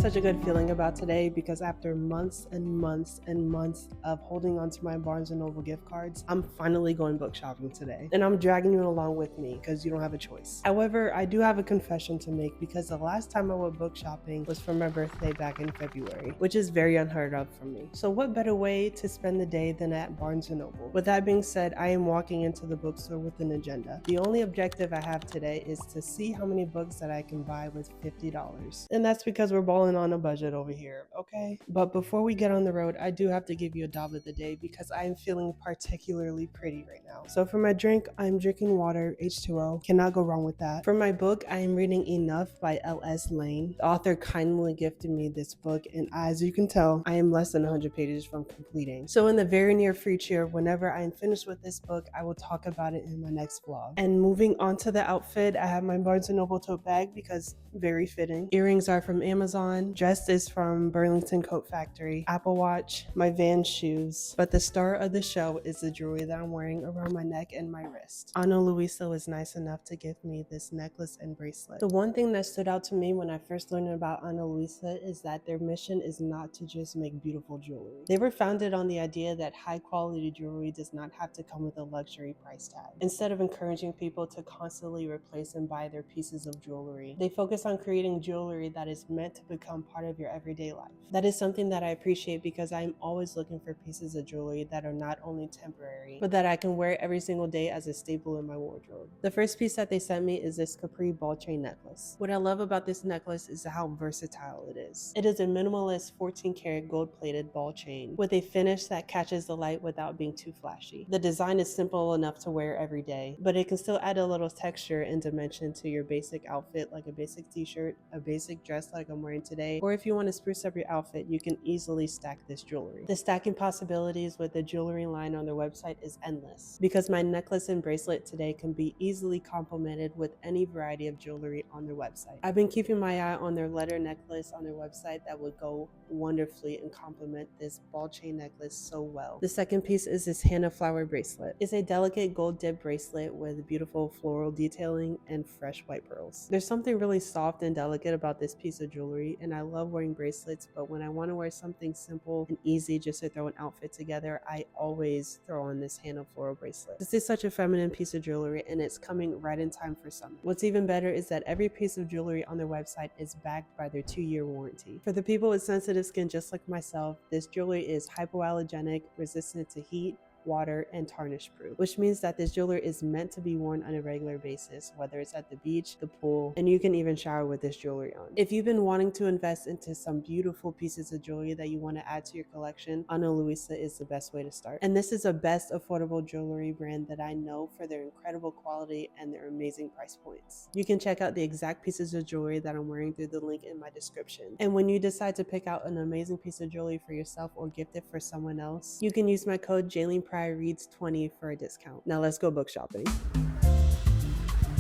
such a good feeling about today because after months and months and months of holding on to my Barnes & Noble gift cards, I'm finally going book shopping today. And I'm dragging you along with me because you don't have a choice. However, I do have a confession to make because the last time I went book shopping was for my birthday back in February, which is very unheard of for me. So what better way to spend the day than at Barnes & Noble? With that being said, I am walking into the bookstore with an agenda. The only objective I have today is to see how many books that I can buy with $50. And that's because we're balling on a budget over here, okay? But before we get on the road, I do have to give you a dab of the day because I am feeling particularly pretty right now. So for my drink, I'm drinking water, H2O. Cannot go wrong with that. For my book, I am reading Enough by L.S. Lane. The author kindly gifted me this book, and as you can tell, I am less than 100 pages from completing. So in the very near future, whenever I am finished with this book, I will talk about it in my next vlog. And moving on to the outfit, I have my Barnes & Noble tote bag because very fitting. Earrings are from Amazon. Dress is from Burlington Coat Factory. Apple Watch, my Vans shoes. But the star of the show is the jewelry that I'm wearing around my neck and my wrist. Luisa was nice enough to give me this necklace and bracelet. The one thing that stood out to me when I first learned about Luisa is that their mission is not to just make beautiful jewelry. They were founded on the idea that high quality jewelry does not have to come with a luxury price tag. Instead of encouraging people to constantly replace and buy their pieces of jewelry, they focus on creating jewelry that is meant to become part of your everyday life. That is something that I appreciate because I'm always looking for pieces of jewelry that are not only temporary, but that I can wear every single day as a staple in my wardrobe. The first piece that they sent me is this capri ball chain necklace. What I love about this necklace is how versatile it is. It is a minimalist 14 karat gold plated ball chain with a finish that catches the light without being too flashy. The design is simple enough to wear every day, but it can still add a little texture and dimension to your basic outfit, like a basic t-shirt, a basic dress like I'm wearing today, or if you want to spruce up your outfit, you can easily stack this jewelry. The stacking possibilities with the jewelry line on their website is endless because my necklace and bracelet today can be easily complemented with any variety of jewelry on their website. I've been keeping my eye on their letter necklace on their website that would go wonderfully and complement this ball chain necklace so well. The second piece is this Hannah flower bracelet. It's a delicate gold dip bracelet with beautiful floral detailing and fresh white pearls. There's something really soft and delicate about this piece of jewelry, and I love wearing bracelets, but when I want to wear something simple and easy just to throw an outfit together, I always throw on this Hannah floral bracelet. This is such a feminine piece of jewelry, and it's coming right in time for summer. What's even better is that every piece of jewelry on their website is backed by their 2-year warranty. For the people with sensitive skin just like myself, this jewelry is hypoallergenic, resistant to heat, water, and tarnish proof, which means that this jewelry is meant to be worn on a regular basis, whether it's at the beach, the pool, and you can even shower with this jewelry on. If you've been wanting to invest into some beautiful pieces of jewelry that you want to add to your collection, Luisa is the best way to start. And this is the best affordable jewelry brand that I know for their incredible quality and their amazing price points. You can check out the exact pieces of jewelry that I'm wearing through the link in my description. And when you decide to pick out an amazing piece of jewelry for yourself or gift it for someone else, you can use my code Jaylenepryorreads 20 for a discount. Now let's go book shopping.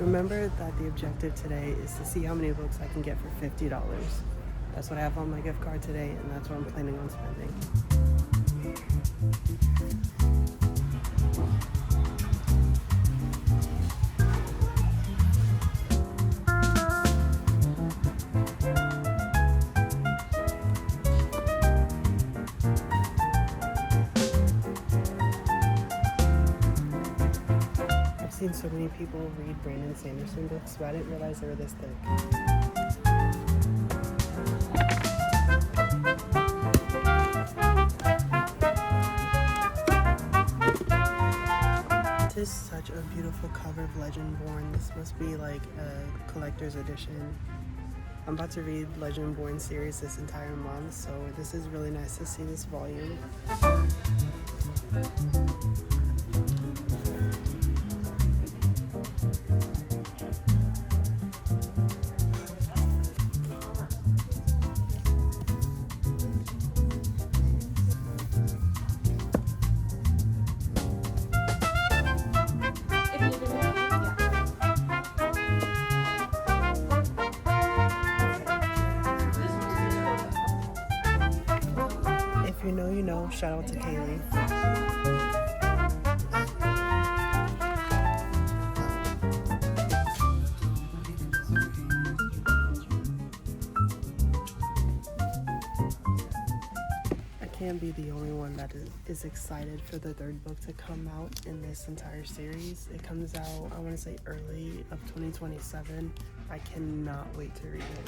Remember that the objective today is to see how many books I can get for $50. That's what I have on my gift card today, and that's what I'm planning on spending. I've seen so many people read Brandon Sanderson books, but I didn't realize they were this thick. This is such a beautiful cover of Legendborn. This must be like a collector's edition. I'm about to read Legendborn series this entire month, so this is really nice to see this volume. If you know, you know. Shout out to Kaylee. can't be the only one that is excited for the third book to come out in this entire series. It comes out, I want to say early of 2027. I cannot wait to read it.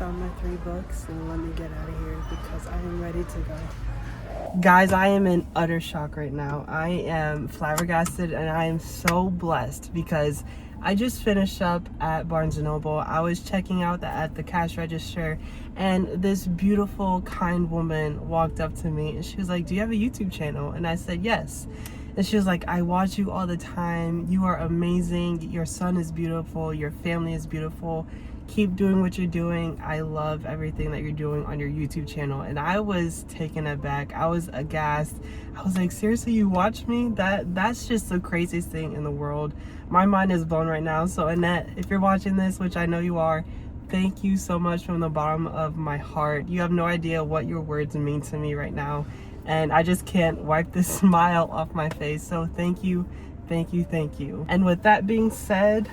Found my 3 books and let me get out of here because I am ready to go. Guys, I am in utter shock right now. I am flabbergasted and I am so blessed because I just finished up at Barnes & Noble. I was checking out at the cash register and this beautiful, kind woman walked up to me and she was like, "Do you have a YouTube channel?" And I said, "Yes." And she was like, "I watch you all the time. You are amazing. Your son is beautiful. Your family is beautiful. Keep doing what you're doing. I love everything that you're doing on your YouTube channel." And I was taken aback. I was aghast. I was like, "Seriously, you watch me?" That's just the craziest thing in the world. My mind is blown right now. So Annette, if you're watching this, which I know you are, thank you so much from the bottom of my heart. You have no idea what your words mean to me right now. And I just can't wipe this smile off my face. So thank you, thank you, thank you. And with that being said,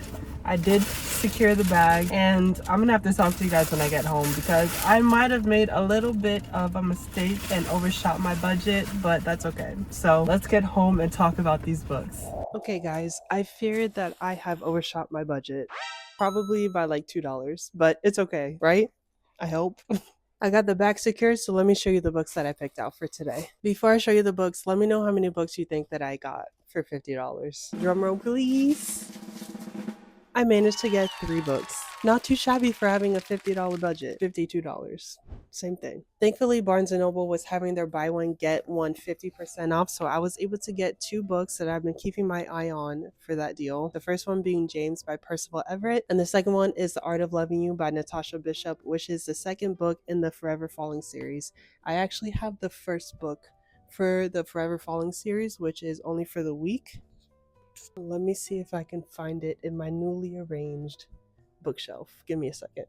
I did secure the bag and I'm gonna have to talk to you guys when I get home because I might have made a little bit of a mistake and overshot my budget, but that's okay. So let's get home and talk about these books. Okay guys, I feared that I have overshot my budget, probably by like $2, but it's okay, right? I hope. I got the bag secured, so let me show you the books that I picked out for today. Before I show you the books, let me know how many books you think that I got for $50. Drum roll, please. I managed to get 3 books. Not too shabby for having a $50 budget. $52. Same thing. Thankfully, Barnes & Noble was having their buy one, get one 50% off, so I was able to get 2 books that I've been keeping my eye on for that deal. The first one being James by Percival Everett, and the second one is The Art of Loving You by Natasha Bishop, which is the second book in the Forever Falling series. I actually have the first book for the Forever Falling series, which is only for the week. Let me see if I can find it in my newly arranged bookshelf. Give me a second.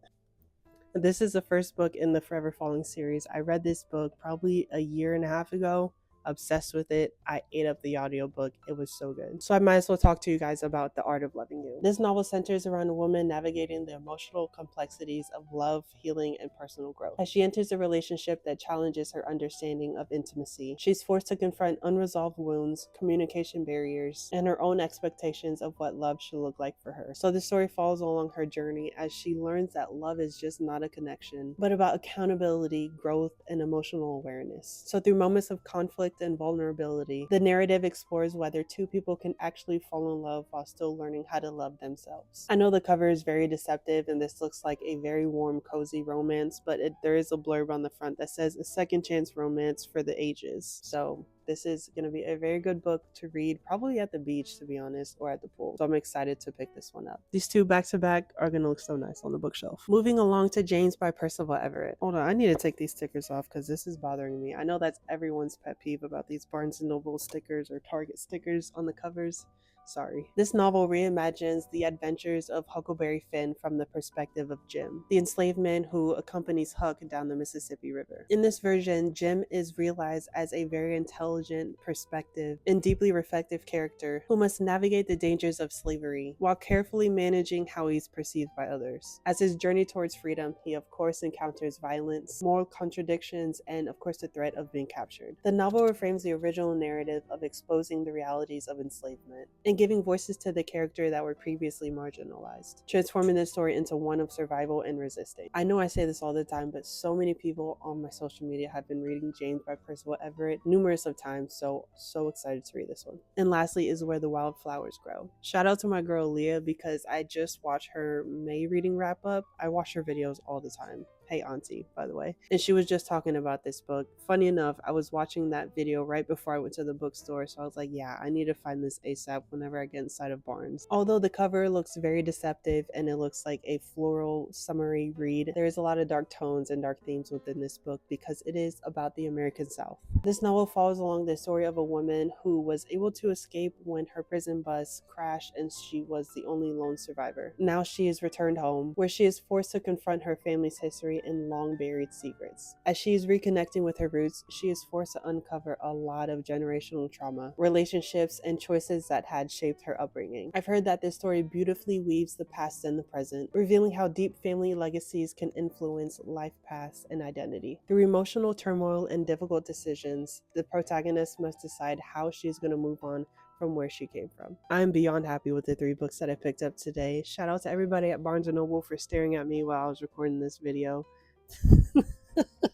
This is the first book in the Forever Falling series. I read this book probably a year and a half ago. Obsessed with it. I ate up the audiobook. It was so good. So I might as well talk to you guys about The Art of Loving You. This novel centers around a woman navigating the emotional complexities of love, healing, and personal growth. As she enters a relationship that challenges her understanding of intimacy, she's forced to confront unresolved wounds, communication barriers, and her own expectations of what love should look like for her. So the story follows along her journey as she learns that love is just not a connection, but about accountability, growth, and emotional awareness. So through moments of conflict and vulnerability, the narrative explores whether 2 people can actually fall in love while still learning how to love themselves. I know the cover is very deceptive and this looks like a very warm, cozy romance, but there is a blurb on the front that says a second chance romance for the ages. So this is going to be a very good book to read, probably at the beach, to be honest, or at the pool. So I'm excited to pick this one up. These 2 back-to-back are going to look so nice on the bookshelf. Moving along to James by Percival Everett. Hold on, I need to take these stickers off because this is bothering me. I know that's everyone's pet peeve about these Barnes & Noble stickers or Target stickers on the covers. Sorry. This novel reimagines the adventures of Huckleberry Finn from the perspective of Jim, the enslaved man who accompanies Huck down the Mississippi River. In this version, Jim is realized as a very intelligent, perspective, and deeply reflective character who must navigate the dangers of slavery while carefully managing how he's perceived by others. As his journey towards freedom, he of course encounters violence, moral contradictions, and of course the threat of being captured. The novel reframes the original narrative of exposing the realities of enslavement and giving voices to the character that were previously marginalized, transforming the story into one of survival and resisting. I know I say this all the time, but so many people on my social media have been reading James by Percival Everett numerous of times, so excited to read this one. And lastly is Where the Wildflowers Grow. Shout out to my girl Leah because I just watched her May reading wrap up. I watch her videos all the time. Hey auntie, by the way. And she was just talking about this book. Funny enough, I was watching that video right before I went to the bookstore, so I was like, yeah, I need to find this ASAP whenever I get inside of Barnes. Although the cover looks very deceptive and it looks like a floral summery read, there is a lot of dark tones and dark themes within this book because it is about the American South. This novel follows along the story of a woman who was able to escape when her prison bus crashed and she was the only lone survivor. Now she is returned home, where she is forced to confront her family's history and long buried secrets. As she is reconnecting with her roots, she is forced to uncover a lot of generational trauma, relationships, and choices that had shaped her upbringing. I've heard that this story beautifully weaves the past and the present, revealing how deep family legacies can influence life paths and identity. Through emotional turmoil and difficult decisions, the protagonist must decide how she is going to move on from where she came from. I'm beyond happy with the 3 books that I picked up today. Shout out to everybody at Barnes & Noble for staring at me while I was recording this video.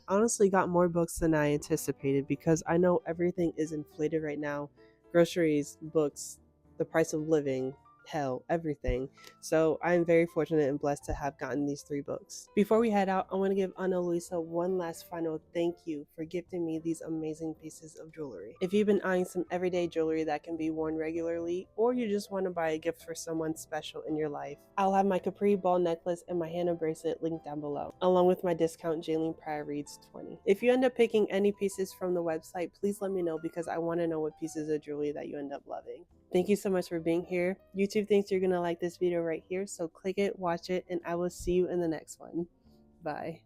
Honestly got more books than I anticipated because I know everything is inflated right now. Groceries, books, the price of living, hell, everything. So I'm very fortunate and blessed to have gotten these 3 books. Before we head out, I want to give Luisa one last final thank you for gifting me these amazing pieces of jewelry. If you've been eyeing some everyday jewelry that can be worn regularly, or you just want to buy a gift for someone special in your life, I'll have my Capri ball necklace and my Hannah bracelet linked down below, along with my discount Jaylenepryorreads 20. If you end up picking any pieces from the website, please let me know because I want to know what pieces of jewelry that you end up loving. Thank you so much for being here. YouTube thinks you're going to like this video right here, so click it, watch it, and I will see you in the next one. Bye.